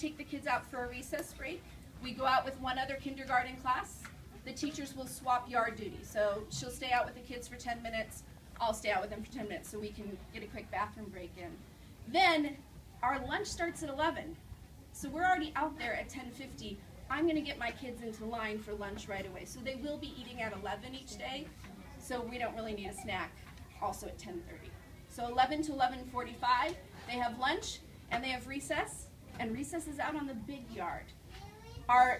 take the kids out for a recess break, we go out with one other kindergarten class. The teachers will swap yard duty. So she'll stay out with the kids for 10 minutes. I'll stay out with them for 10 minutes so we can get a quick bathroom break in. Then our lunch starts at 11. So we're already out there at 10:50. I'm going to get my kids into line for lunch right away. So they will be eating at 11 each day. So we don't really need a snack also at 10:30. So 11 to 11:45, they have lunch and they have recess. And recess is out on the big yard. Our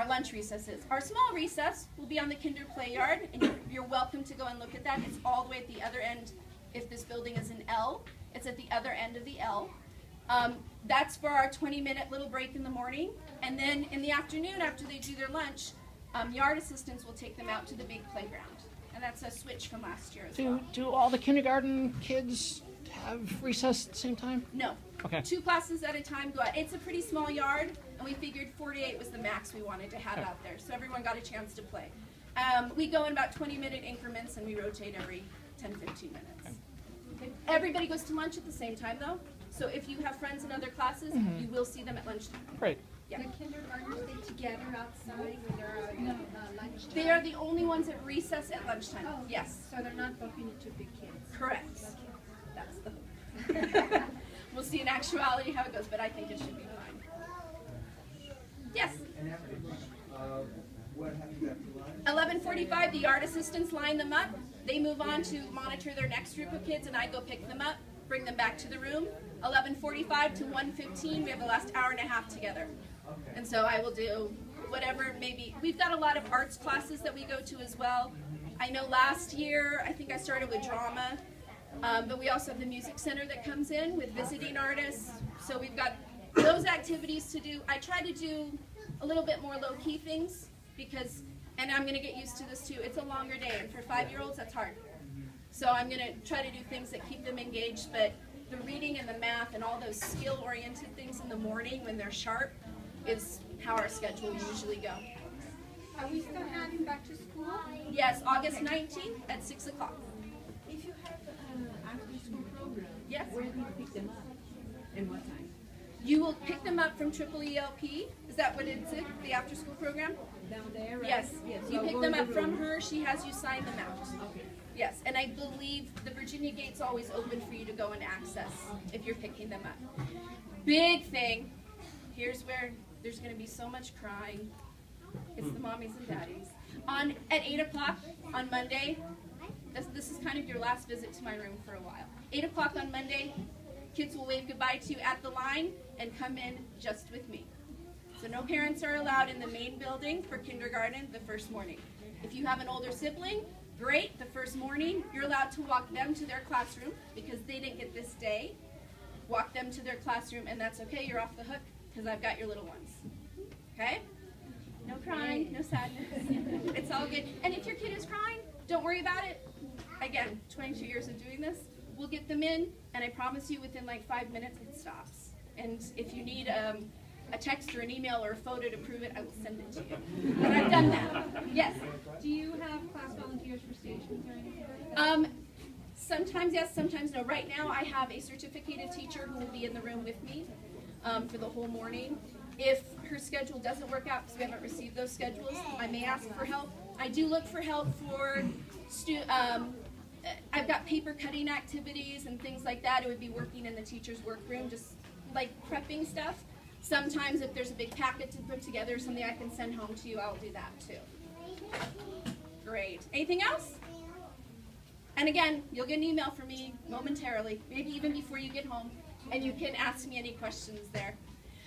lunch recesses. Our small recess will be on the kinder play yard, and you're welcome to go and look at that. It's all the way at the other end. If this building is an L, it's at the other end of the L. That's for our 20-minute little break in the morning. And then in the afternoon, after they do their lunch, yard assistants will take them out to the big playground. And that's a switch from last year as well. Do all the kindergarten kids have recess at the same time? No. Okay. 2 classes at a time go out. It's a pretty small yard, and we figured 48 was the max we wanted to have out there. So everyone got a chance to play. We go in about 20-minute increments, and we rotate every 10-15 minutes. Okay. Everybody goes to lunch at the same time, though. So if you have friends in other classes, you will see them at lunchtime. Great. Yeah. The kindergartners stay together outside when they're lunchtime? They are the only ones at recess at lunchtime. Oh, yes. So they're not bumping into big kids? Correct. That's the hope. We'll see in actuality how it goes, but I think it should be fine. Yes? What happens after lunch? 11:45, the yard assistants line them up. They move on to monitor their next group of kids, and I go pick them up, bring them back to the room. 11:45 to 1:15, we have the last hour and a half together. And so I will do whatever, maybe. We've got a lot of arts classes that we go to as well. I know last year, I think I started with drama, but we also have the music center that comes in with visiting artists. So we've got those activities to do. I try to do a little bit more low-key things because, and I'm going to get used to this too, it's a longer day, and for 5-year-olds, that's hard. So I'm going to try to do things that keep them engaged, but the reading and the math and all those skill-oriented things in the morning when they're sharp is how our schedule usually go. Are we still having back to school? Yes, August 19th at 6 o'clock. If you have after-school program, Yes. where do you pick them up and what time? You will pick them up from Triple ELP. Is that what it's in, the after-school program? Down there, right? Yes. Yes. You So pick go them in up the from room. her. She has you sign them out. Okay. Yes, and I believe the Virginia Gate's always open for you to go and access if you're picking them up. Big thing. Here's where there's going to be so much crying. It's the mommies and daddies. At 8 o'clock on Monday, this is kind of your last visit to my room for a while. 8 o'clock on Monday, kids will wave goodbye to you at the line and come in just with me. So no parents are allowed in the main building for kindergarten the first morning. If you have an older sibling, great, the first morning, you're allowed to walk them to their classroom because they didn't get this day. Walk them to their classroom, and that's okay, you're off the hook because I've got your little ones. Okay? No crying, no sadness. It's all good. And if your kid is crying, don't worry about it. Again, 22 years of doing this, we'll get them in, and I promise you within like 5 minutes it stops. And if you need a text or an email or a photo to prove it, I will send it to you. But I've done that. Yes? Do you have class volunteers for stations or anything? Sometimes yes, sometimes no. Right now I have a certificated teacher who will be in the room with me for the whole morning. If her schedule doesn't work out because we haven't received those schedules, I may ask for help. I do look for help for I've got paper cutting activities and things like that. It would be working in the teacher's workroom, just like prepping stuff. Sometimes if there's a big packet to put together, something I can send home to you, I'll do that too. Great. Anything else? And again, you'll get an email from me momentarily, maybe even before you get home, and you can ask me any questions there.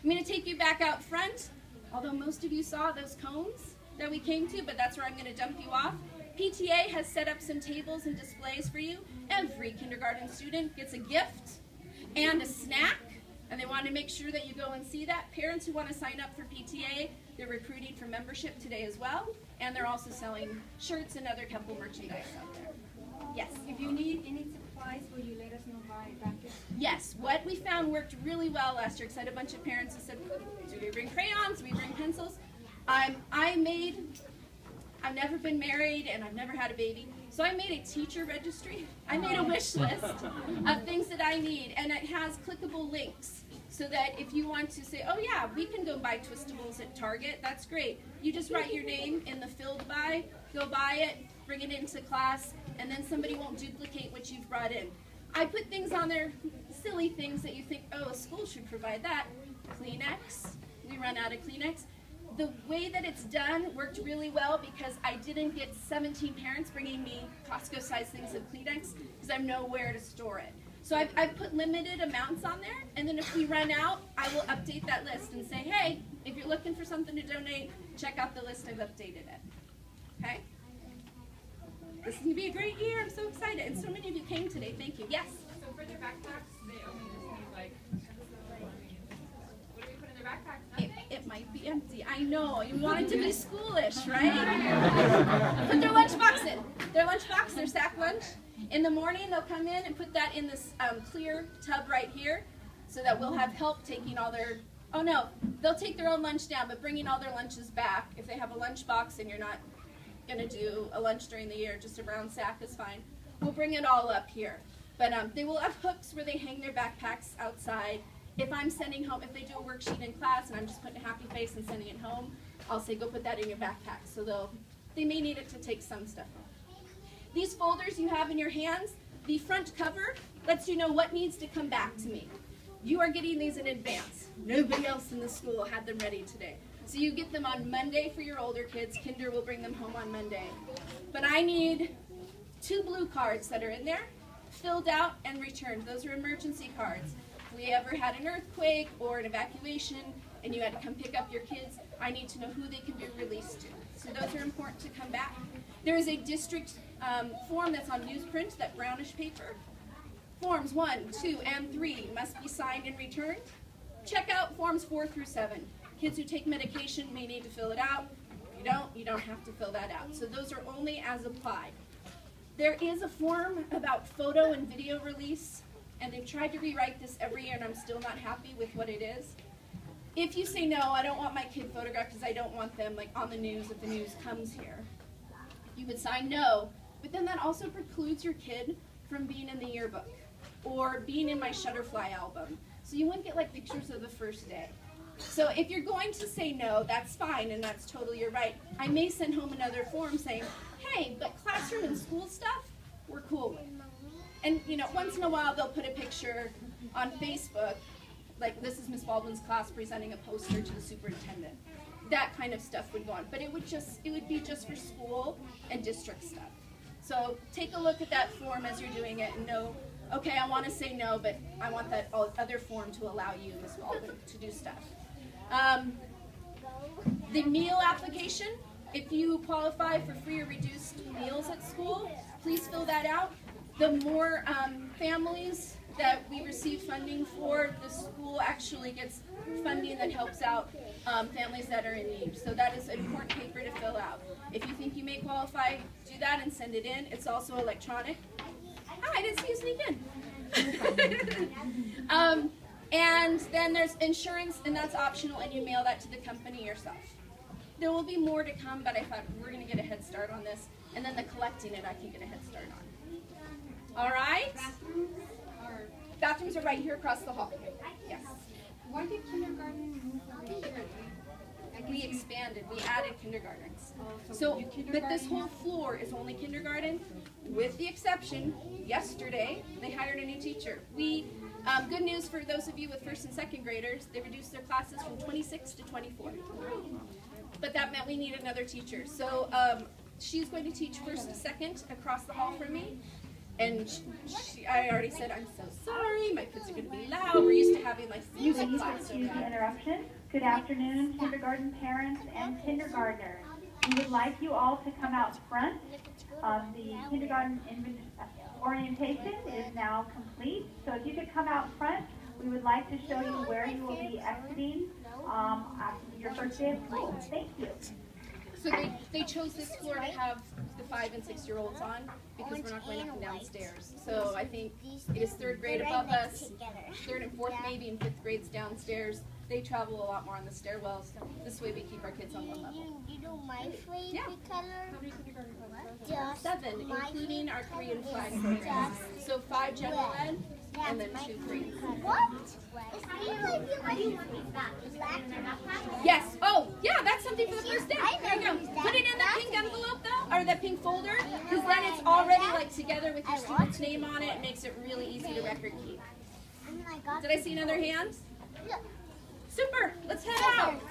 I'm going to take you back out front, although most of you saw those cones that we came to, but that's where I'm going to dump you off. PTA has set up some tables and displays for you. Every kindergarten student gets a gift and a snack, and they want to make sure that you go and see that. Parents who want to sign up for PTA, they're recruiting for membership today as well, and they're also selling shirts and other couple merchandise out there. Yes? If you need any supplies, will you let us know by brackets? Yes, what we found worked really well last year, because I had a bunch of parents who said, do we bring crayons, do we bring pencils? I've never been married and I've never had a baby, so I made a teacher registry. I made a wish list of things that I need, and it has clickable links. So that if you want to say, oh yeah, we can go buy Twistables at Target, that's great. You just write your name in the filled by, go buy it, bring it into class, and then somebody won't duplicate what you've brought in. I put things on there, silly things that you think, oh, a school should provide that. Kleenex, we run out of Kleenex. The way that it's done worked really well because I didn't get 17 parents bringing me Costco-sized things of Kleenex because I have nowhere to store it. So I've put limited amounts on there, and then if we run out, I will update that list and say, hey, if you're looking for something to donate, check out the list, I've updated it. Okay? This is going to be a great year. I'm so excited. And so many of you came today. Thank you. Yes? So for their backpacks, they only just need like, what do we put in their backpacks? Nothing? It might be empty. I know. You want it to be schoolish, right? Put their lunchbox in. Their lunchbox, their sack lunch. In the morning, they'll come in and put that in this clear tub right here so that we'll have help taking all their, oh no, they'll take their own lunch down, but bringing all their lunches back. If they have a lunchbox and you're not going to do a lunch during the year, just a brown sack is fine. We'll bring it all up here. But they will have hooks where they hang their backpacks outside. If I'm sending home, if they do a worksheet in class and I'm just putting a happy face and sending it home, I'll say, go put that in your backpack. So they may need it to take some stuff home. These folders you have in your hands, the front cover lets you know what needs to come back to me. You are getting these in advance. Nobody else in the school had them ready today. So you get them on Monday for your older kids. Kinder will bring them home on Monday. But I need 2 blue cards that are in there, filled out and returned. Those are emergency cards. If we ever had an earthquake or an evacuation and you had to come pick up your kids, I need to know who they can be released to. So those are important to come back. There is a district form that's on newsprint, that brownish paper. Forms 1, 2, and 3 must be signed and returned. Check out forms 4 through 7. Kids who take medication may need to fill it out. If you don't have to fill that out. So those are only as applied. There is a form about photo and video release, and they've tried to rewrite this every year, and I'm still not happy with what it is. If you say, no, I don't want my kid photographed because I don't want them like on the news if the news comes here, you would sign no, but then that also precludes your kid from being in the yearbook or being in my Shutterfly album. So you wouldn't get like pictures of the first day. So if you're going to say no, that's fine, and that's totally your right. I may send home another form saying, hey, but classroom and school stuff, we're cool with. And you know, once in a while they'll put a picture on Facebook, like this is Miss Baldwin's class presenting a poster to the superintendent. That kind of stuff would go on, but it would be just for school and district stuff. So take a look at that form as you're doing it and know, okay, I want to say no, but I want that other form to allow you, Miss Baldwin, to do stuff. The meal application, if you qualify for free or reduced meals at school, please fill that out. The more families that we receive funding for, the school actually gets funding that helps out families that are in need. So that is an important paper to fill out. If you think you may qualify, do that and send it in. It's also electronic. I didn't see you sneak in. And then there's insurance, and that's optional, and you mail that to the company yourself. There will be more to come, but I thought we're going to get a head start on this, and then the collecting it I can get a head start on. All right? Bathrooms are right here across the hall. Yes. Why did kindergarten move over here? We expanded. We added kindergartens. But this whole floor is only kindergarten, with the exception, yesterday, they hired a new teacher. Good news for those of you with first and second graders, they reduced their classes from 26 to 24. But that meant we needed another teacher. So she's going to teach first and second across the hall from me. And I already said, I'm so sorry, my kids are going to be loud. We're used to having like music class. Excuse the interruption. Good afternoon, kindergarten parents and kindergartners. We would like you all to come out front. The kindergarten orientation is now complete. So if you could come out front, we would like to show you where you will be exiting after your first day of school. Thank you. So they chose this floor to have the 5- and 6-year-olds on because we're not going up and downstairs. So I think it is 3rd grade above us, 3rd and 4th maybe, and 5th grade's downstairs. They travel a lot more on the stairwells. This way we keep our kids on one level. You know my favorite color? How many kindergarten classes? Just 7, including our Korean flag program. So 5 general ed, and then 2 green. What? Yes. Oh, yeah, that's something for the first day. There you go. Put it in the pink envelope, though, or the pink folder, because then it's already, like, together with your student's name on it. It makes it really easy to record keep. Did I see another hand? Super. Let's head out.